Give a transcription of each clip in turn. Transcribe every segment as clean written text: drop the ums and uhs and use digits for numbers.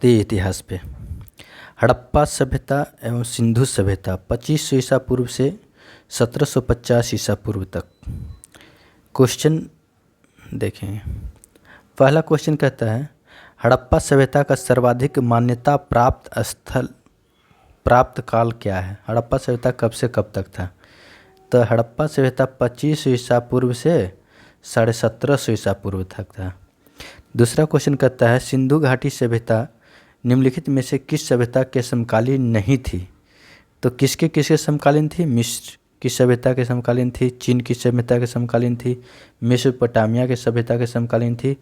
भारतीय इतिहास पे। हड़प्पा सभ्यता एवं सिंधु सभ्यता 2500 ईसा पूर्व से 1750 ईसा पूर्व तक। क्वेश्चन देखें। पहला क्वेश्चन कहता है हड़प्पा सभ्यता का सर्वाधिक मान्यता प्राप्त काल क्या है। हड़प्पा सभ्यता कब से कब तक था। तो हड़प्पा सभ्यता 2500 ईसा पूर्व से 1750 ईसा पूर्व तक था। दूसरा क्वेश्चन कहता है सिंधु घाटी सभ्यता निम्नलिखित में से किस सभ्यता के समकालीन नहीं थी। तो किसके समकालीन थी। मिस्र की सभ्यता के समकालीन थी, चीन की सभ्यता के समकालीन थी, मेसोपोटामिया के सभ्यता के समकालीन थी।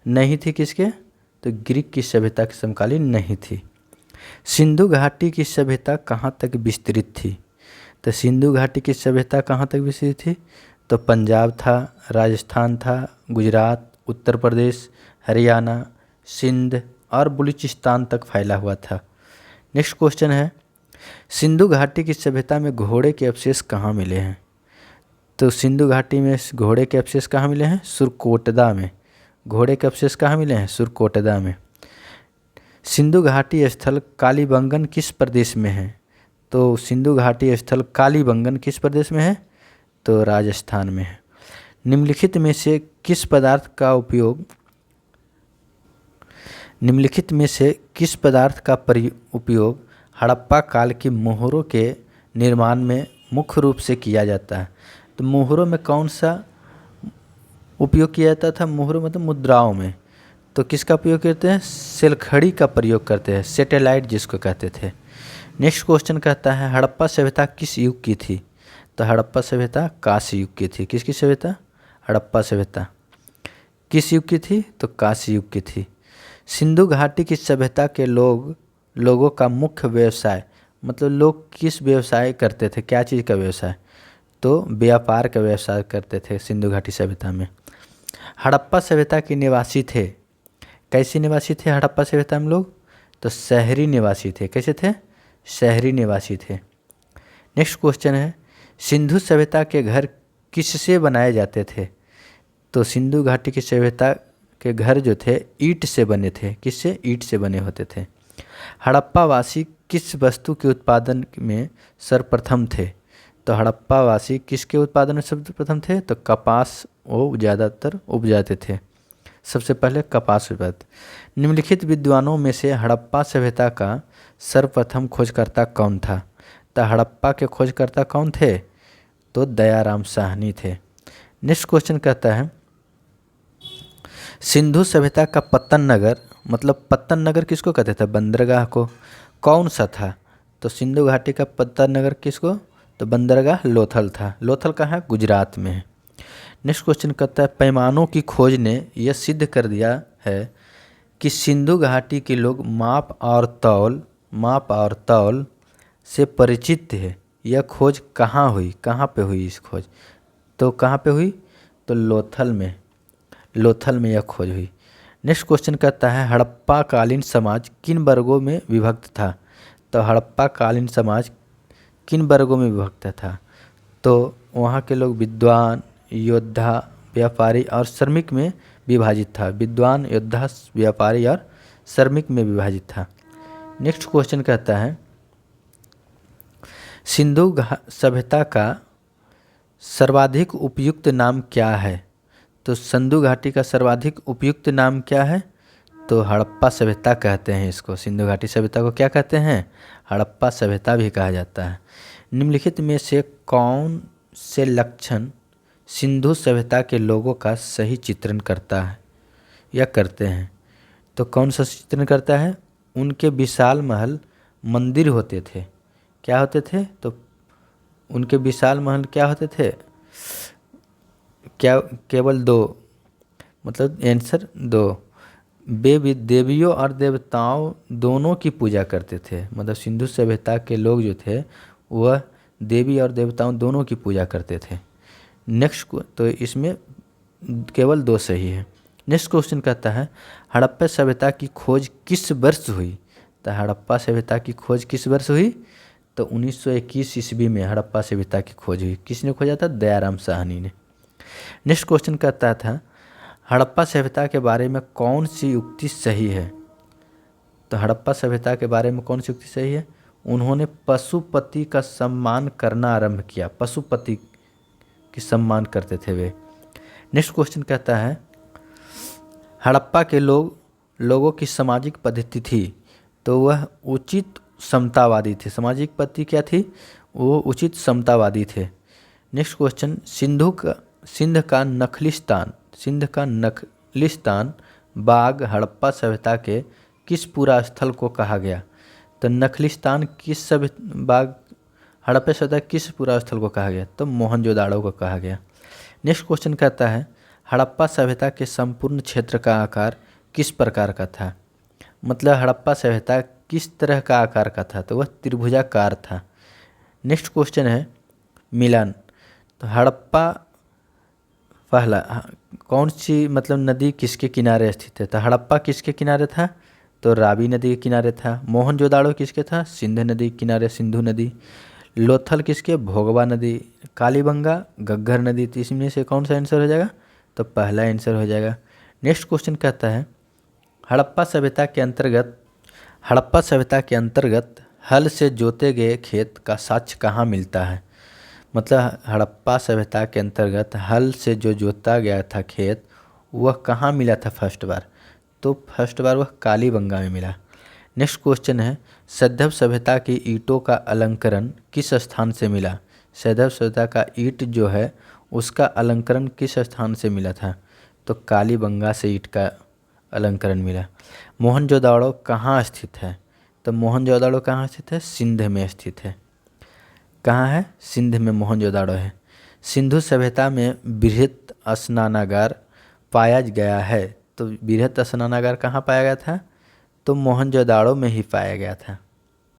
नहीं थी किसके, तो ग्रीक की सभ्यता के समकालीन नहीं थी। सिंधु घाटी की सभ्यता कहाँ तक विस्तृत थी। तो सिंधु घाटी की सभ्यता कहाँ तक विस्तृत थी, तो पंजाब था, राजस्थान था, गुजरात, उत्तर प्रदेश, हरियाणा, सिंध और बलूचिस्तान तक फैला हुआ था। नेक्स्ट क्वेश्चन है सिंधु घाटी की सभ्यता में घोड़े के अवशेष कहाँ मिले हैं। तो सिंधु घाटी में घोड़े के अवशेष कहाँ मिले हैं, सुरकोटदा में। घोड़े के अवशेष कहाँ मिले हैं, सुरकोटदा में। सिंधु घाटी स्थल कालीबंगन किस प्रदेश में है। तो सिंधु घाटी स्थल कालीबंगन किस प्रदेश में है, तो राजस्थान में है। निम्नलिखित में से किस पदार्थ का उपयोग हड़प्पा काल की मोहरों के निर्माण में मुख्य रूप से किया जाता है। तो मोहरों में कौन सा उपयोग किया जाता था, मोहरों मतलब मुद्राओं में। तो किसका उपयोग करते हैं, सेलखड़ी का प्रयोग करते हैं, सैटेलाइट जिसको कहते थे। नेक्स्ट क्वेश्चन कहता है हड़प्पा सभ्यता किस युग की थी। तो हड़प्पा सभ्यता कांस्य युग की थी। किसकी सभ्यता, हड़प्पा सभ्यता किस युग की थी, तो कांस्य युग की थी। सिंधु घाटी की सभ्यता के लोगों का मुख्य व्यवसाय, मतलब लोग किस व्यवसाय करते थे, क्या चीज़ का व्यवसाय, तो व्यापार का व्यवसाय करते थे सिंधु घाटी सभ्यता में। हड़प्पा सभ्यता के निवासी थे, कैसे निवासी थे हड़प्पा सभ्यता में लोग, तो शहरी निवासी थे। कैसे थे, शहरी निवासी थे। नेक्स्ट क्वेश्चन है सिंधु सभ्यता के घर किससे बनाए जाते थे। तो सिंधु घाटी की सभ्यता के घर जो थे ईंट से बने थे। किससे, ईंट से बने होते थे। हड़प्पा वासी किस वस्तु के उत्पादन में सर्वप्रथम थे। तो हड़प्पा वासी किसके उत्पादन में सर्वप्रथम थे, तो कपास वो ज़्यादातर उपजाते थे, सबसे पहले कपास उपजाते। निम्नलिखित विद्वानों में से हड़प्पा सभ्यता का सर्वप्रथम खोजकर्ता कौन था। तो हड़प्पा के खोजकर्ता कौन थे, तो दयाराम साहनी थे। नेक्स्ट क्वेश्चन कहता है सिंधु सभ्यता का पत्तन नगर, मतलब पत्तन नगर किसको कहते थे, बंदरगाह को, कौन सा था। तो सिंधु घाटी का पत्तन नगर किसको, तो बंदरगाह लोथल था। लोथल कहाँ है, गुजरात में है। नेक्स्ट क्वेश्चन कहता है पैमानों की खोज ने यह सिद्ध कर दिया है कि सिंधु घाटी के लोग माप और तौल से परिचित थे। यह खोज कहाँ हुई, कहाँ पे हुई इस खोज, तो कहाँ पे हुई, तो लोथल में यह खोज हुई। नेक्स्ट क्वेश्चन कहता है हड़प्पा कालीन समाज किन वर्गों में विभक्त था। तो हड़प्पा कालीन समाज किन वर्गों में विभक्त था, तो वहाँ के लोग विद्वान, योद्धा, व्यापारी और श्रमिक में विभाजित था। विद्वान, योद्धा, व्यापारी और श्रमिक में विभाजित था। नेक्स्ट क्वेश्चन कहता है सिंधु सभ्यता का सर्वाधिक उपयुक्त नाम क्या है। तो सिंधु घाटी का सर्वाधिक उपयुक्त नाम क्या है, तो हड़प्पा सभ्यता कहते हैं इसको। सिंधु घाटी सभ्यता को क्या कहते हैं, हड़प्पा सभ्यता भी कहा जाता है। निम्नलिखित में से कौन से लक्षण सिंधु सभ्यता के लोगों का सही चित्रण करता है या करते हैं। तो कौन सा चित्रण करता है, उनके विशाल महल मंदिर होते थे। क्या होते थे, तो उनके विशाल महल क्या होते थे, क्या केवल दो, मतलब आंसर दो। वे देवियों और देवताओं दोनों की पूजा करते थे। मतलब सिंधु सभ्यता के लोग जो थे वह देवी और देवताओं दोनों की पूजा करते थे। नेक्स्ट तो इसमें केवल दो सही है। नेक्स्ट क्वेश्चन कहता है हड़प्पा सभ्यता की खोज किस वर्ष हुई। तो हड़प्पा सभ्यता की खोज किस वर्ष हुई, तो 1921 ईस्वी में हड़प्पा सभ्यता की खोज हुई। किसने खोजा था, दयाराम साहनी ने। नेक्स्ट क्वेश्चन कहता था हड़प्पा सभ्यता के बारे में कौन सी युक्ति सही है। तो हड़प्पा सभ्यता के बारे में कौन सी उक्ति सही है? उन्होंने पशुपति का सम्मान करना आरंभ किया। पशुपति की सम्मान करते थे वे। नेक्स्ट क्वेश्चन कहता है हड़प्पा के लोगों की सामाजिक पद्धति थी तो वह उचित समतावादी थे। सामाजिक पद्धति क्या थी? वो उचित समतावादी थे। नेक्स्ट क्वेश्चन सिंध का नखलिस्तान बाग हड़प्पा सभ्यता के किस पूरा स्थल को कहा गया? तो नखलिस्तान किस बाग हड़प्पा सभ्यता किस पूरा स्थल को कहा गया? तो मोहनजोदाड़ो को कहा गया। नेक्स्ट क्वेश्चन कहता है हड़प्पा सभ्यता के संपूर्ण क्षेत्र का आकार किस प्रकार का था? मतलब हड़प्पा सभ्यता किस तरह का आकार का था? तो वह त्रिभुजाकार था। नेक्स्ट क्वेश्चन है मिलन। तो हड़प्पा पहला कौन सी मतलब नदी किसके किनारे स्थित है? तो हड़प्पा किसके किनारे था? तो रावी नदी के किनारे था। मोहनजोदाड़ो किसके था? सिंध नदी के किनारे, सिंधु नदी। लोथल किसके? भोगवा नदी। कालीबंगा घग्गर नदी। तो इसमें से कौन सा आंसर हो जाएगा? तो पहला आंसर हो जाएगा। नेक्स्ट क्वेश्चन कहता है हड़प्पा सभ्यता के अंतर्गत हल से जोते गए खेत का साक्ष्य कहाँ मिलता है? मतलब हड़प्पा सभ्यता के अंतर्गत हल से जो जोता गया था खेत वह कहाँ मिला था फर्स्ट बार? तो फर्स्ट बार वह कालीबंगा में मिला। नेक्स्ट क्वेश्चन है सैंधव सभ्यता की ईंटों का अलंकरण किस स्थान से मिला? सैंधव सभ्यता का ईंट जो है उसका अलंकरण किस स्थान से मिला था? तो कालीबंगा से ईंट का अलंकरण मिला। मोहनजोदाड़ो कहाँ स्थित है? तो मोहनजोदाड़ो कहाँ स्थित है? सिंध में स्थित है। कहाँ है? सिंध में मोहनजोदाड़ो है। सिंधु सभ्यता में बृहत स्नानागार पाया गया है। तो बृहत स्नानागार कहाँ पाया गया था? तो मोहनजोदाड़ो में ही पाया गया था।